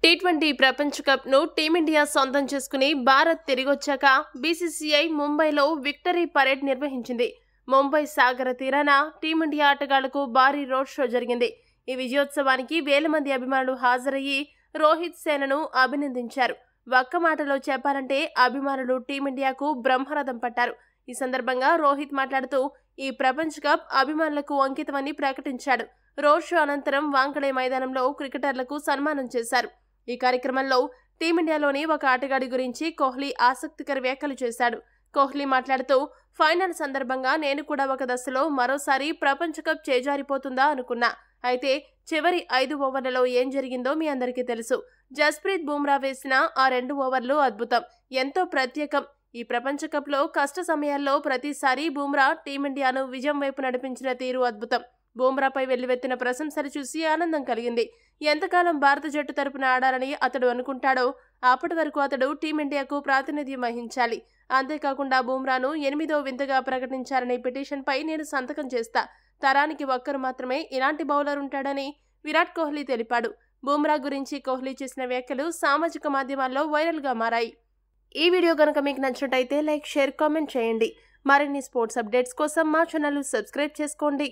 T20 ప్రపంచ కప్ను team India సొంతం చేసుకుని భారత్ తిరిగొచ్చాక బీసీసీఐ ముంబైలో విక్టరీ పరేడ్ నిర్వహించింది. ముంబై సాగర తీరాన టీమిండియా ఆటగాళ్లకు భారీ రోడ్ షో జరిగింది. ఈ విజయోత్సవానికి వేల మంది అభిమానులు హాజరయ్యి రోహిత్ సేనను అభినందించారు. ఒక్క మాటలో చెప్పాలంటే అభిమానులు టీమిండియాకు బ్రహ్మరథం పట్టారు. ఈ సందర్భంగా రోహిత్ మాట్లాడుతూ ఈ ప్రపంచ కప్ అభిమానులకు అంకితమని ప్రకటించాడు. రోడ్ షో అనంతరం వాంఖడే మైదానంలో క్రికెటర్లకు సన్మానం చేశారు. ఈ కార్యక్రమంలో టీమిండియాలోని ఒక ఆటగాడి గురించి కోహ్లీ ఆసక్తికర వ్యాఖ్యలు చేశాడు. కోహ్లీ మాట్లాడుతూ ఫైనల్ సందర్భంగా నేను కూడా ఒక దశలో మరోసారి ప్రపంచ కప్ చేజారిపోతుందా అనుకున్నా. అయితే చివరి 5 ఓవర్లలో ఏం జరిగిందో మీ అందరికీ తెలుసు. జస్ప్రీత్ బుమ్రా వేసిన ఆ 2 ఓవర్లు అద్భుతం, ఎంతో ప్రత్యేకం. ఈ ప్రపంచ కప్లో కష్ట సమయాల్లో ప్రతిసారి బుమ్రా టీమిండియాను విజయం వైపు నడిపించిన తీరు అద్భుతం. బుమ్రాపై వెల్లువెత్తిన ప్రశంసలు చూసి ఆనందం కలిగింది. ఎంతకాలం భారత జట్టు తరపున ఆడాలని అతడు అనుకుంటాడో అప్పటి వరకు అతడు టీమిండియాకు ప్రాతినిధ్యం వహించాలి. అంతేకాకుండా బుమ్రాను 8వ వింతగా ప్రకటించారనే పిటిషన్పై నేను సంతకం చేస్తా. తరానికి ఒక్కరు మాత్రమే ఇలాంటి బౌలర్ ఉంటాడని విరాట్ కోహ్లీ తెలిపాడు. బుమ్రా గురించి కోహ్లీ చేసిన వ్యాఖ్యలు సామాజిక మాధ్యమాల్లో వైరల్గా మారాయి. ఈ వీడియో కనుక మీకు నచ్చినట్టయితే లైక్, షేర్, కామెంట్ చేయండి. మరిన్ని స్పోర్ట్స్ అప్డేట్స్ కోసం మా ఛానల్ సబ్స్క్రైబ్ చేసుకోండి.